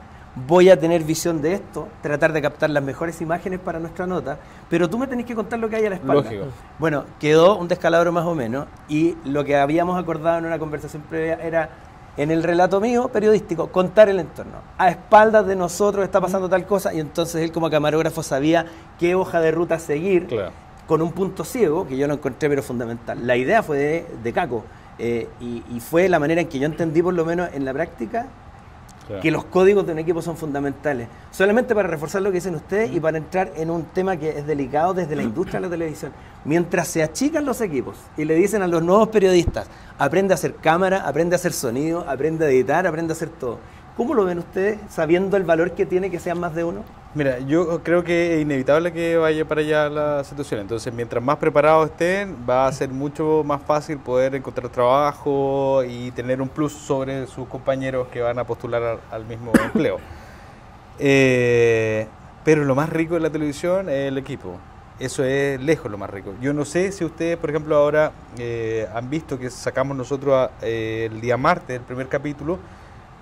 voy a tener visión de esto, tratar de captar las mejores imágenes para nuestra nota, pero tú me tenés que contar lo que hay a la espalda. Lógico. Bueno, quedó un descalabro más o menos, y lo que habíamos acordado en una conversación previa era, en el relato mío periodístico, contar el entorno. A espaldas de nosotros está pasando tal cosa, y entonces él como camarógrafo sabía qué hoja de ruta seguir, Claro. con un punto ciego, que yo lo encontré pero fundamental. La idea fue de Caco, y fue la manera en que yo entendí, por lo menos en la práctica, Claro. que los códigos de un equipo son fundamentales. Solamente para reforzar lo que dicen ustedes y para entrar en un tema que es delicado desde la industria de la televisión. Mientras se achican los equipos y le dicen a los nuevos periodistas, aprende a hacer cámara, aprende a hacer sonido, aprende a editar, aprende a hacer todo. ¿Cómo lo ven ustedes, sabiendo el valor que tiene que sean más de uno? Mira, yo creo que es inevitable que vaya para allá la situación. Entonces, mientras más preparados estén, va a ser mucho más fácil poder encontrar trabajo y tener un plus sobre sus compañeros que van a postular al mismo empleo. Pero lo más rico de la televisión es el equipo. Eso es lejos lo más rico. Yo no sé si ustedes, por ejemplo, ahora han visto que sacamos nosotros el día martes, el primer capítulo,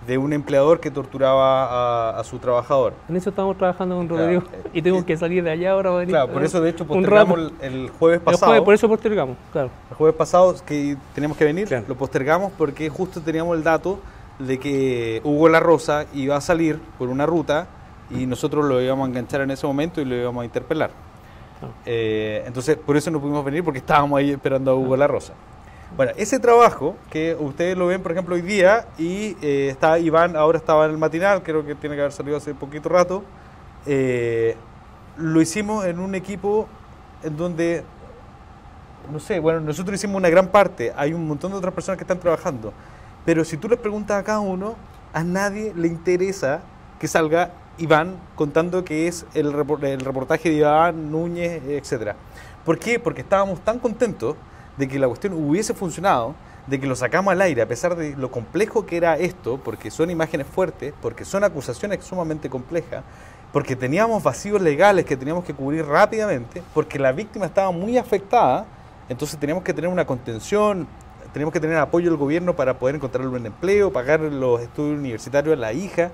de un empleador que torturaba a su trabajador. En eso estamos trabajando con Rodrigo, Claro. y tengo que salir de allá ahora. Claro, por eso de hecho un postergamos rato. el jueves El pasado. jueves, por eso postergamos, claro. El jueves pasado que teníamos que venir, Claro. lo postergamos porque justo teníamos el dato de que Hugo La Rosa iba a salir por una ruta y nosotros lo íbamos a enganchar en ese momento y lo íbamos a interpelar. Claro. Entonces, por eso no pudimos venir porque estábamos ahí esperando a Hugo La Rosa. Bueno, ese trabajo que ustedes lo ven, por ejemplo, hoy día, y está Iván, ahora estaba en el matinal, creo que tiene que haber salido hace poquito rato, lo hicimos en un equipo en donde, no sé, bueno, nosotros hicimos una gran parte, hay un montón de otras personas que están trabajando, pero si tú les preguntas a cada uno, a nadie le interesa que salga Iván contando que es el reportaje de Iván Núñez, etcétera. ¿Por qué? Porque estábamos tan contentos de que la cuestión hubiese funcionado, de que lo sacamos al aire, a pesar de lo complejo que era esto, porque son imágenes fuertes, porque son acusaciones sumamente complejas, porque teníamos vacíos legales que teníamos que cubrir rápidamente, porque la víctima estaba muy afectada, entonces teníamos que tener una contención, teníamos que tener apoyo del gobierno para poder encontrarle un empleo, pagar los estudios universitarios a la hija.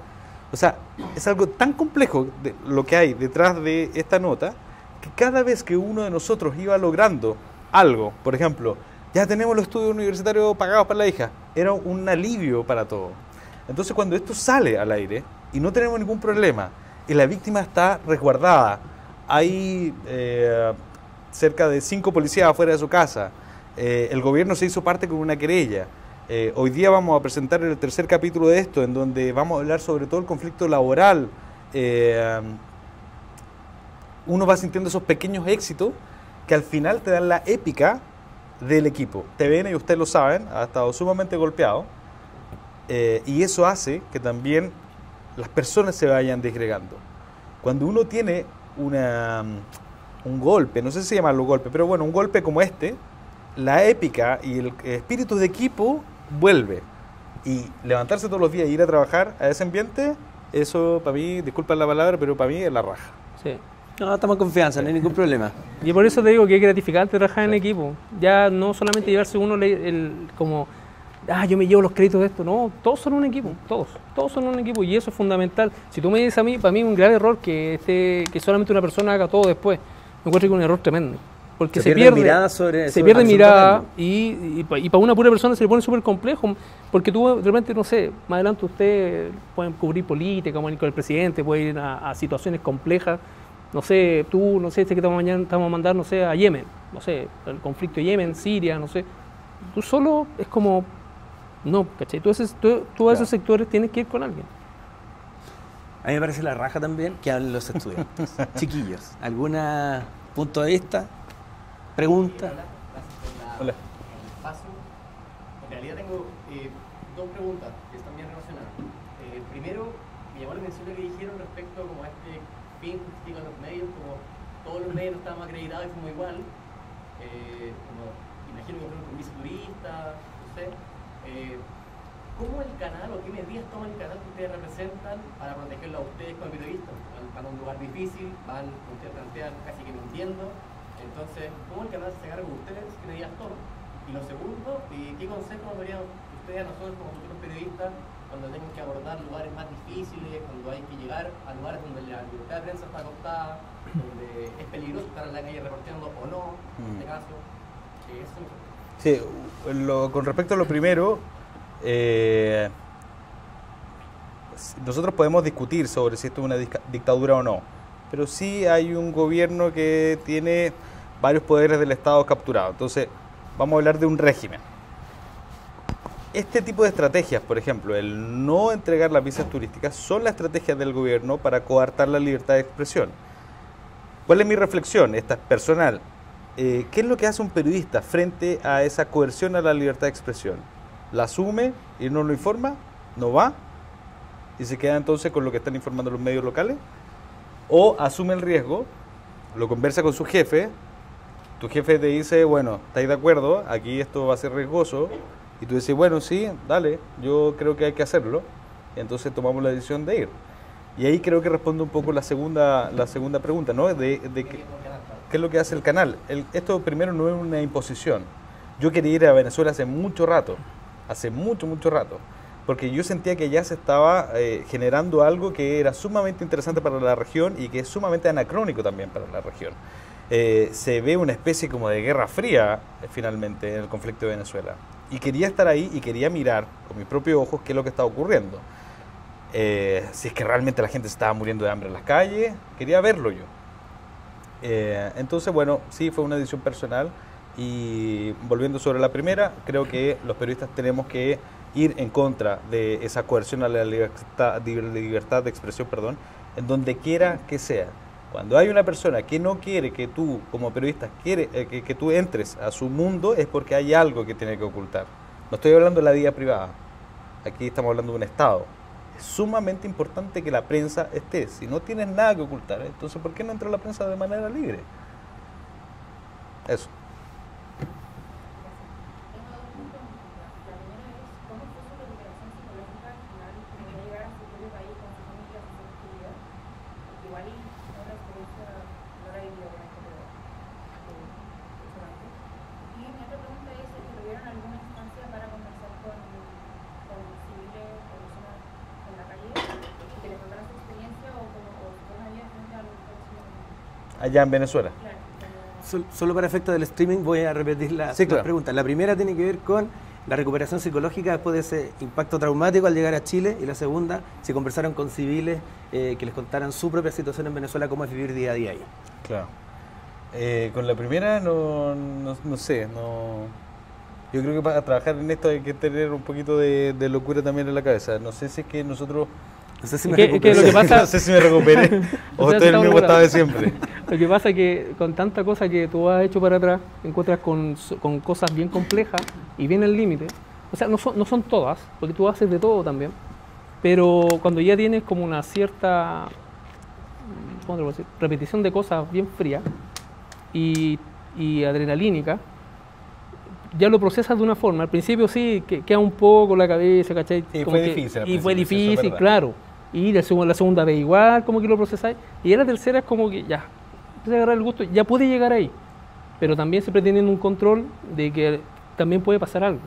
O sea, es algo tan complejo de lo que hay detrás de esta nota, que cada vez que uno de nosotros iba logrando algo, por ejemplo, ya tenemos los estudios universitarios pagados para la hija, era un alivio para todo. Entonces, cuando esto sale al aire y no tenemos ningún problema y la víctima está resguardada, hay cerca de 5 policías afuera de su casa, el gobierno se hizo parte con una querella. Hoy día vamos a presentar el tercer capítulo de esto, en donde vamos a hablar sobre todo el conflicto laboral. Uno va sintiendo esos pequeños éxitos que al final te dan la épica del equipo. TVN, y ustedes lo saben, ha estado sumamente golpeado, y eso hace que también las personas se vayan disgregando. Cuando uno tiene un golpe, no sé si llamarlo golpe, pero bueno, un golpe como este, la épica y el espíritu de equipo vuelve. Y levantarse todos los días e ir a trabajar a ese ambiente, eso para mí, disculpen la palabra, pero para mí es la raja. Sí. No, estamos en confianza, no hay ningún problema. Y por eso te digo que es gratificante trabajar en equipo. Ya no solamente llevarse uno como, yo me llevo los créditos de esto. No, todos son un equipo, todos son un equipo, y eso es fundamental. Si tú me dices a mí, para mí es un gran error que solamente una persona haga todo después. Me encuentro que es un error tremendo. Porque se pierde mirada se pierde mirada y para una pura persona se le pone súper complejo, porque tú de repente, no sé, más adelante ustedes pueden cubrir política, como ir con el presidente, pueden ir a situaciones complejas, no sé, tú, no sé, que te vamos a mandar, no sé, a Yemen, no sé, el conflicto de Yemen, Siria, no sé. Tú solo es como, no, ¿cachai? Tú a esos sectores tienes que ir con alguien. A mí me parece la raja también que hablen los estudiantes. Chiquillos, ¿algún punto de vista? ¿Pregunta? Hola. En realidad tengo dos preguntas que están bien relacionadas. Primero, me llamó la atención lo que dijeron respecto como a este fin justifica los medios, como todos los medios estábamos acreditados y fuimos igual. Como, imagino que fueron con viceturista, no sé. ¿Cómo el canal o qué medidas toma el canal que ustedes representan para protegerlo a ustedes como periodistas? Van a un lugar difícil, van, como ustedes plantean, casi que mintiendo. Entonces, ¿cómo el canal se carga con ustedes? ¿Qué medidas toma? Y lo segundo, ¿qué consejos nos darían ustedes a nosotros como futuros periodistas cuando tengan que abordar lugares más difíciles, cuando hay que llegar a lugares donde la libertad de prensa está cortada, donde es peligroso estar en la calle reporteando o no, en este caso? Eso me sorprende. Sí, con respecto a lo primero, nosotros podemos discutir sobre si esto es una dictadura o no, pero sí hay un gobierno que tiene varios poderes del Estado capturados. Entonces, vamos a hablar de un régimen. Este tipo de estrategias, por ejemplo, el no entregar las visas turísticas, son las estrategias del gobierno para coartar la libertad de expresión. ¿Cuál es mi reflexión? Esta es personal. ¿Qué es lo que hace un periodista frente a esa coerción a la libertad de expresión? ¿La asume y no lo informa? ¿No va? ¿Y se queda entonces con lo que están informando los medios locales? ¿O asume el riesgo, lo conversa con su jefe, tu jefe te dice, bueno, ¿estáis de acuerdo? Aquí esto va a ser riesgoso. Y tú dices, bueno, sí, dale, yo creo que hay que hacerlo. Y entonces tomamos la decisión de ir. Y ahí creo que responde un poco la segunda pregunta, ¿no? ¿Qué es lo que hace el canal? Esto primero no es una imposición. Yo quería ir a Venezuela hace mucho rato, mucho rato, porque yo sentía que ya se estaba generando algo que era sumamente interesante para la región y que es sumamente anacrónico también para la región. Se ve una especie como de guerra fría finalmente en el conflicto de Venezuela. Y quería estar ahí y quería mirar con mis propios ojos qué es lo que estaba ocurriendo. Si es que realmente la gente se estaba muriendo de hambre en las calles, quería verlo yo. Entonces, bueno, sí, fue una decisión personal. Y volviendo sobre la primera, creo que los periodistas tenemos que ir en contra de esa coerción a la libertad de expresión, en donde quiera que sea. Cuando hay una persona que no quiere que tú, como periodista, que tú entres a su mundo, es porque hay algo que tiene que ocultar. No estoy hablando de la vida privada. Aquí estamos hablando de un Estado. Es sumamente importante que la prensa esté. Si no tienes nada que ocultar, entonces ¿por qué no entra la prensa de manera libre? Eso. Allá en Venezuela. Solo para efectos del streaming voy a repetir las preguntas. La primera tiene que ver con la recuperación psicológica después de ese impacto traumático al llegar a Chile, y la segunda, si conversaron con civiles que les contaran su propia situación en Venezuela, cómo es vivir día a día ahí. Claro. Con la primera no sé, yo creo que para trabajar en esto hay que tener un poquito de locura también en la cabeza. No sé si es que nosotros... No sé si me recuperé. No sé si me recuperé o estoy en el mismo estado de siempre. Lo que pasa es que con tanta cosa que tú has hecho para atrás, encuentras con cosas bien complejas y bien al límite. O sea, no son todas, porque tú haces de todo también. Pero cuando ya tienes como una cierta, ¿cómo te puedo decir?, repetición de cosas bien frías y adrenalínica, ya lo procesas de una forma. Al principio sí, que queda un poco la cabeza, ¿cachai? Y fue difícil. Y fue difícil, claro. Y la segunda vez igual, como que lo procesáis. Y la tercera es como que ya, empieza a agarrar el gusto, ya puede llegar ahí. Pero también siempre teniendo un control de que también puede pasar algo.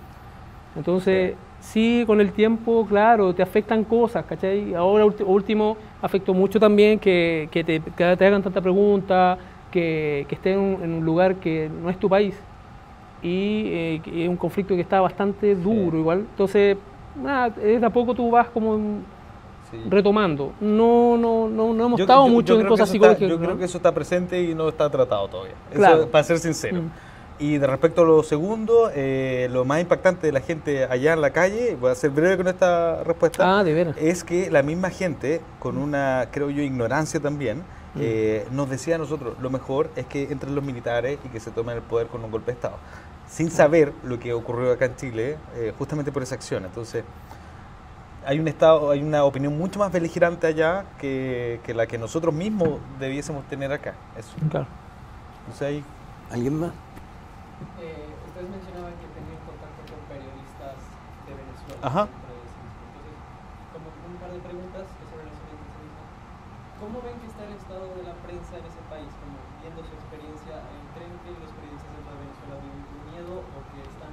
Entonces, sí, con el tiempo, claro, te afectan cosas, ¿cachai? Ahora último afectó mucho también que te hagan tanta pregunta, que estés en un lugar que no es tu país. Y es un conflicto que está bastante duro igual. Entonces, nada, de a poco tú vas como Sí. retomando, no hemos estado mucho en cosas psicológicas. Yo creo que eso está presente y no está tratado todavía. Claro. Eso, para ser sincero. Y de respecto a lo segundo, lo más impactante de la gente allá en la calle, voy a ser breve con esta respuesta, De veras. es que la misma gente, con una, creo yo, ignorancia también, nos decía a nosotros, lo mejor es que entren los militares y que se tomen el poder con un golpe de Estado, sin saber lo que ocurrió acá en Chile, justamente por esa acción. Entonces, hay una opinión mucho más beligerante allá que la que nosotros mismos debiésemos tener acá. Eso. Claro. Entonces, ahí... ¿Alguien más? Ustedes mencionaban que tenían contacto con periodistas de Venezuela. Ajá. Entonces, como un par de preguntas que se relacionan con eso. ¿Cómo ven que está el estado de la prensa en ese país? Como viendo su experiencia, ¿creen que los periodistas dentro de Venezuela viven con miedo o que están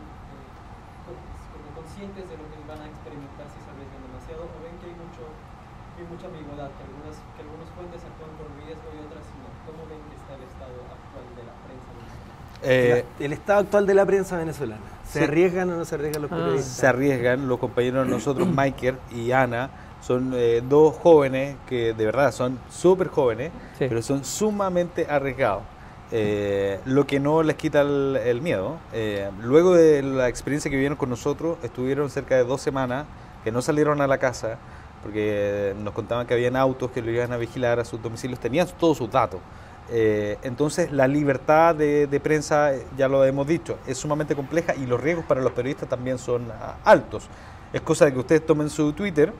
como conscientes de lo que van a experimentar si se arriesgan demasiado? ¿O ven que hay mucha ambigüedad, que algunos fuentes actúan con riesgo y otras no? ¿Cómo ven que está el estado actual de la prensa venezolana? El estado actual de la prensa venezolana. ¿Se Sí. arriesgan o no se arriesgan los periodistas? Se arriesgan, los compañeros de nosotros, Michael y Ana, son dos jóvenes que de verdad son súper jóvenes, Sí. pero son sumamente arriesgados. Lo que no les quita el miedo. Luego de la experiencia que vivieron con nosotros, estuvieron cerca de 2 semanas que no salieron a la casa porque nos contaban que habían autos que lo iban a vigilar a sus domicilios, tenían todos sus datos. Entonces la libertad de prensa, ya lo hemos dicho, es sumamente compleja y los riesgos para los periodistas también son altos. Es cosa de que ustedes tomen su Twitter,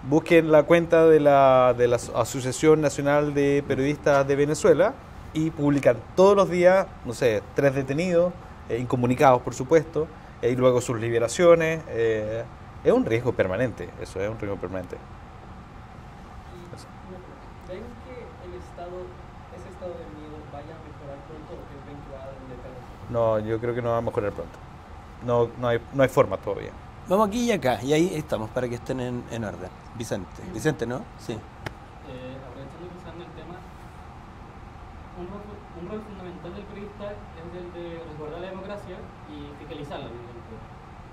busquen la cuenta de la Asociación Nacional de Periodistas de Venezuela y publican todos los días, no sé, 3 detenidos, incomunicados por supuesto, y luego sus liberaciones. Es un riesgo permanente, eso es un riesgo permanente. ¿Ven que ese estado de miedo vaya a mejorar pronto o que ven que va a detenerse? No, yo creo que no va a mejorar pronto. No hay forma todavía. Vamos aquí y acá, y ahí estamos para que estén en orden. Vicente, ¿no? Sí. Aprovechando y pensando el tema, un rol fundamental del periodista es el de resguardar la democracia y fiscalizarla.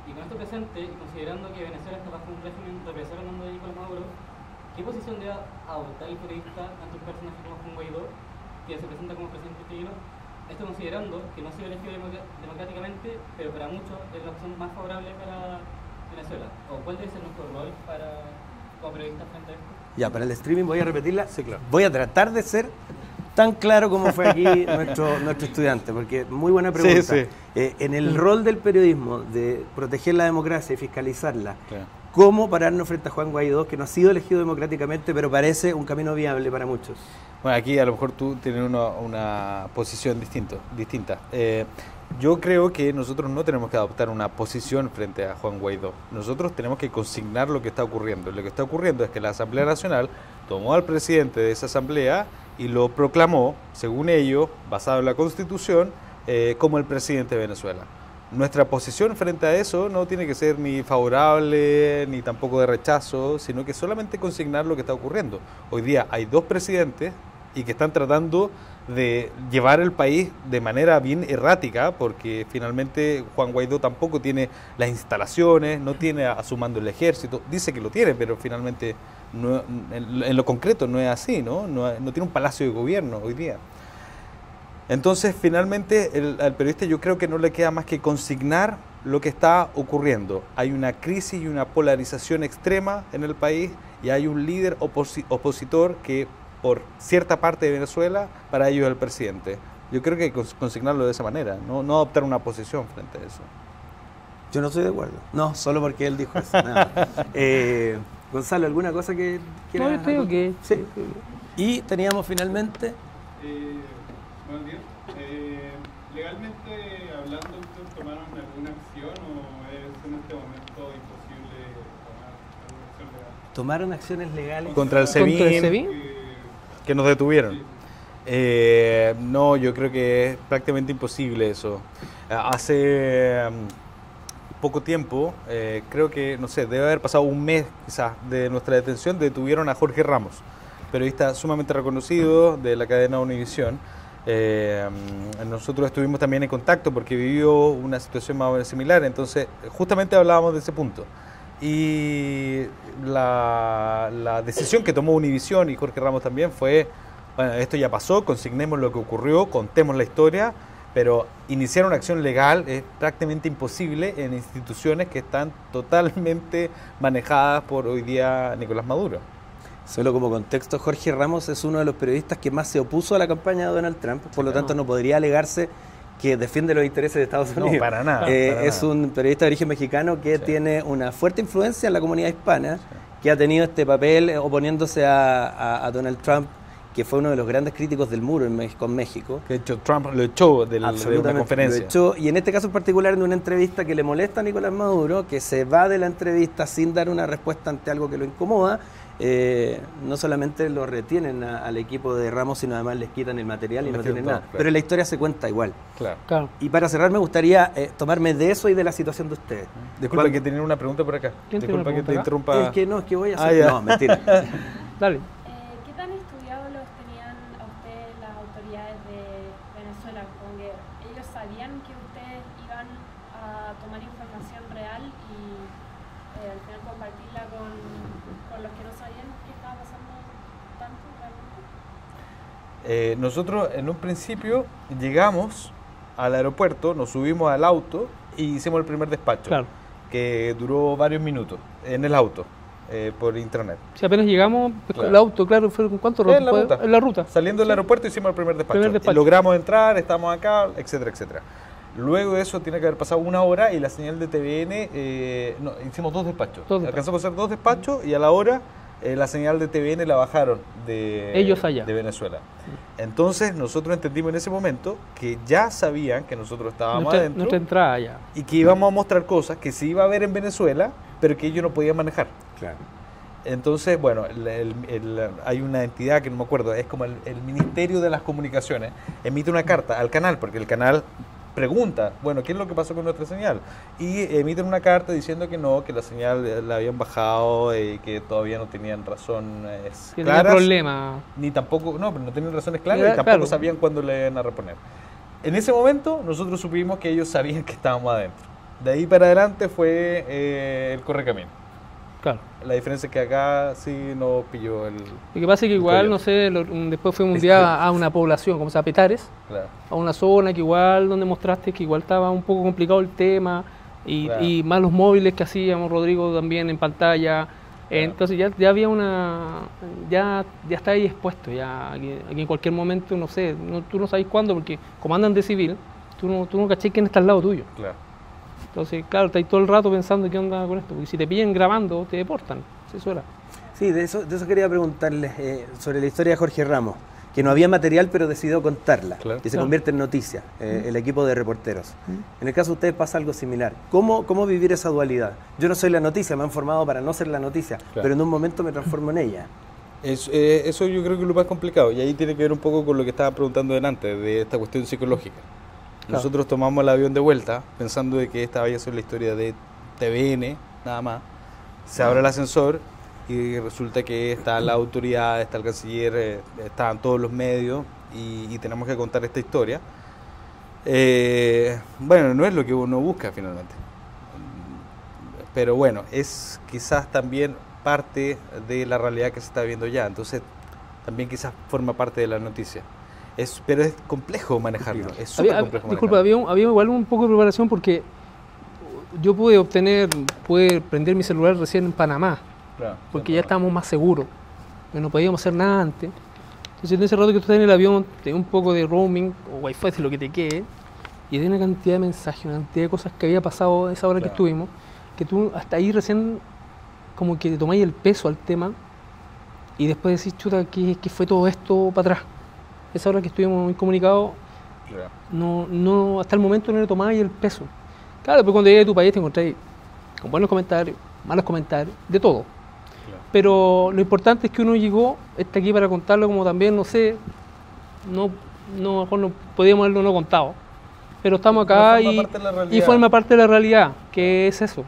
Y con esto presente, y considerando que Venezuela está bajo un régimen represor hablando de Nicolás Maduro, ¿qué posición debe adoptar el periodista ante un personaje como Juan Guaidó, que se presenta como presidente chileno? Esto considerando que no ha sido elegido democráticamente, pero para muchos es la opción más favorable para Venezuela. ¿O cuál debe ser nuestro rol como periodistas frente a esto? Ya, para el streaming voy a repetirla. Sí, claro. Voy a tratar de ser tan claro como fue aquí nuestro estudiante, porque muy buena pregunta. Sí. En el rol del periodismo de proteger la democracia y fiscalizarla, Claro. ¿cómo pararnos frente a Juan Guaidó, que no ha sido elegido democráticamente, pero parece un camino viable para muchos? Bueno, aquí a lo mejor tú tienes una posición distinta. Yo creo que nosotros no tenemos que adoptar una posición frente a Juan Guaidó. Nosotros tenemos que consignar lo que está ocurriendo. Lo que está ocurriendo es que la Asamblea Nacional tomó al presidente de esa asamblea y lo proclamó, según ellos, basado en la Constitución, como el presidente de Venezuela. Nuestra posición frente a eso no tiene que ser ni favorable ni tampoco de rechazo, sino que solamente consignar lo que está ocurriendo. Hoy día hay 2 presidentes y que están tratando de llevar el país de manera bien errática, porque finalmente Juan Guaidó tampoco tiene las instalaciones, no tiene a su mando el ejército, dice que lo tiene, pero finalmente no, en lo concreto no es así, ¿no? No tiene un palacio de gobierno hoy día. Entonces, finalmente, al periodista yo creo que no le queda más que consignar lo que está ocurriendo. Hay una crisis y una polarización extrema en el país y hay un líder opositor que, por cierta parte de Venezuela, para ellos es el presidente. Yo creo que hay que consignarlo de esa manera, no adoptar una posición frente a eso. Yo no estoy de acuerdo. No, solo porque él dijo eso. Nada. Gonzalo, ¿alguna cosa que quieras? No, yo creo que... Sí. Y teníamos finalmente... Buenos días. Legalmente hablando, ¿ustedes tomaron alguna acción o es en este momento imposible tomar alguna acción legal? ¿Tomaron acciones legales? Contra el ¿Contra el SEBIN, SEBIN? que nos detuvieron. Sí. No, yo creo que es prácticamente imposible eso. Hace poco tiempo, creo que, no sé, debe haber pasado un mes quizás de nuestra detención, detuvieron a Jorge Ramos, periodista sumamente reconocido de la cadena Univisión. Nosotros estuvimos también en contacto porque vivió una situación más o menos similar, entonces justamente hablábamos de ese punto. Y la decisión que tomó Univisión y Jorge Ramos también fue, bueno, esto ya pasó, consignemos lo que ocurrió, contemos la historia, pero iniciar una acción legal es prácticamente imposible en instituciones que están totalmente manejadas por hoy día Nicolás Maduro. Solo como contexto, Jorge Ramos es uno de los periodistas que más se opuso a la campaña de Donald Trump, por lo tanto no podría alegarse que defiende los intereses de Estados Unidos. No, para nada. Es un periodista de origen mexicano que tiene una fuerte influencia en la comunidad hispana, que ha tenido este papel oponiéndose a Donald Trump, que fue uno de los grandes críticos del muro con México. De hecho, Trump lo echó de una conferencia. Lo echó, y en este caso en particular en una entrevista que le molesta a Nicolás Maduro, que se va de la entrevista sin dar una respuesta ante algo que lo incomoda. No solamente lo retienen al equipo de Ramos, sino además les quitan el material y no tienen nada. Claro. Pero la historia se cuenta igual. Claro. Y para cerrar me gustaría tomarme de eso y de la situación de ustedes. Disculpa que tenía una pregunta por acá. ¿Quién tiene Disculpa una que te pregunta interrumpa. Es que voy a hacer... ya. No, mentira. Dale. ¿Qué tan estudiados los tenían a ustedes las autoridades de Venezuela? Como que ellos sabían que ustedes iban a tomar información real y al final compartirla con los que no sabían qué estaba pasando tanto realmente. Nosotros en un principio llegamos al aeropuerto, nos subimos al auto y hicimos el primer despacho, Claro. que duró varios minutos en el auto, por internet. Si apenas llegamos, Claro. el auto, claro, fue ¿cuánto? En la ruta. En la ruta. Saliendo del aeropuerto hicimos el primer despacho. Primer despacho. Y logramos entrar, estamos acá, etcétera, etcétera. Luego de eso tiene que haber pasado una hora y la señal de TVN, hicimos dos despachos. Alcanzamos a hacer dos despachos y a la hora la señal de TVN la bajaron de, Ellos allá. de Venezuela. Entonces nosotros entendimos en ese momento que ya sabían que nosotros estábamos adentro Nuestra entrada ya. y que íbamos a mostrar cosas que se iba a ver en Venezuela, pero que ellos no podían manejar. Claro. Entonces, bueno, hay una entidad que no me acuerdo, es como el Ministerio de las Comunicaciones, emite una carta al canal, porque el canal pregunta, bueno, ¿qué es lo que pasó con nuestra señal? Y emiten una carta diciendo que no, que la señal la habían bajado y que todavía no tenían razones No claras. hay problema. Ni tampoco, no, pero no tenían razones claras Ya, y tampoco claro. sabían cuándo le iban a reponer. En ese momento nosotros supimos que ellos sabían que estábamos adentro. De ahí para adelante fue el correcamino. Claro. La diferencia es que acá sí nos pilló el... Lo que pasa es que igual, Coyote. no sé, después fuimos un día a una población, como se llama Petares, Claro. a una zona que igual, donde mostraste que igual estaba un poco complicado el tema, Claro. y más los móviles que hacíamos, Rodrigo también en pantalla. Entonces ya había ya está ahí expuesto, ya aquí en cualquier momento, no sé, tú no sabes cuándo, porque como andan de civil, tú no caché quién está al lado tuyo. Claro. Entonces, claro, estás todo el rato pensando qué onda con esto, porque si te pillan grabando, te deportan. Eso era. Sí, de eso quería preguntarles sobre la historia de Jorge Ramos, que no había material pero decidió contarla, Claro. y se Claro. convierte en noticia, el equipo de reporteros. En el caso de ustedes pasa algo similar. ¿Cómo vivir esa dualidad? Yo no soy la noticia, me han formado para no ser la noticia, Claro. pero en un momento me transformo en ella. Eso yo creo que es lo más complicado y ahí tiene que ver un poco con lo que estaba preguntando delante, de esta cuestión psicológica. Claro. Nosotros tomamos el avión de vuelta pensando de que esta vaya a ser la historia de TVN, nada más. Se abre el ascensor y resulta que está la autoridad, está el canciller, están todos los medios y tenemos que contar esta historia. Bueno, no es lo que uno busca finalmente. Pero bueno, es quizás también parte de la realidad que se está viendo ya. Entonces, también quizás forma parte de la noticia. Pero es complejo manejarlo. Es súper complejo Disculpa, manejarlo. había igual un poco de preparación porque yo pude prender mi celular recién en Panamá, Claro, porque ya estábamos más seguros, que no podíamos hacer nada antes. Entonces en ese rato que tú estás en el avión, te da un poco de roaming o wifi, de lo que te quede, y hay una cantidad de mensajes, una cantidad de cosas que había pasado a esa hora que Claro. estuvimos, que tú hasta ahí recién como que te tomáis el peso al tema y después decís, chuta, ¿qué fue todo esto para atrás? Esa hora que estuvimos muy comunicados, Claro. no, hasta el momento no le tomabais el peso. Claro, después cuando llegué a tu país te encontré con buenos comentarios, malos comentarios, de todo. Claro. Pero lo importante es que uno llegó, está aquí para contarlo, como también, no sé, a lo mejor no podíamos haberlo no contado. Pero estamos acá Forma y parte de la realidad. y forma parte de la realidad, que es eso.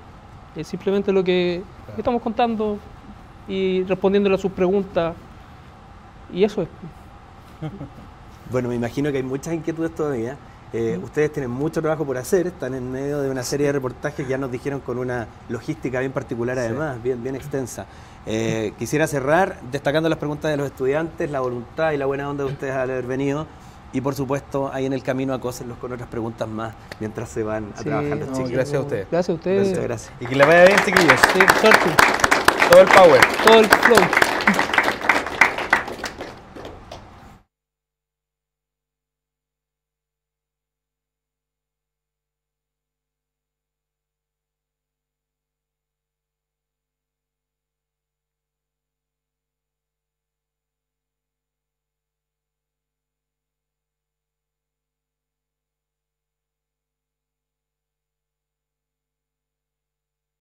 Es simplemente lo que estamos contando y respondiéndole a sus preguntas. Y eso es. Bueno, me imagino que hay muchas inquietudes todavía. Ustedes tienen mucho trabajo por hacer, están en medio de una serie de reportajes, ya nos dijeron con una logística bien particular además, bien extensa. Quisiera cerrar destacando las preguntas de los estudiantes, la voluntad y la buena onda de ustedes al haber venido. Y por supuesto, ahí en el camino acósenlos con otras preguntas más mientras se van a trabajar los chiquillos. Gracias a ustedes. Gracias a ustedes. Muchas gracias. Y que le vaya bien, chiquillos. Sí, suerte. Todo el power. Todo el flow.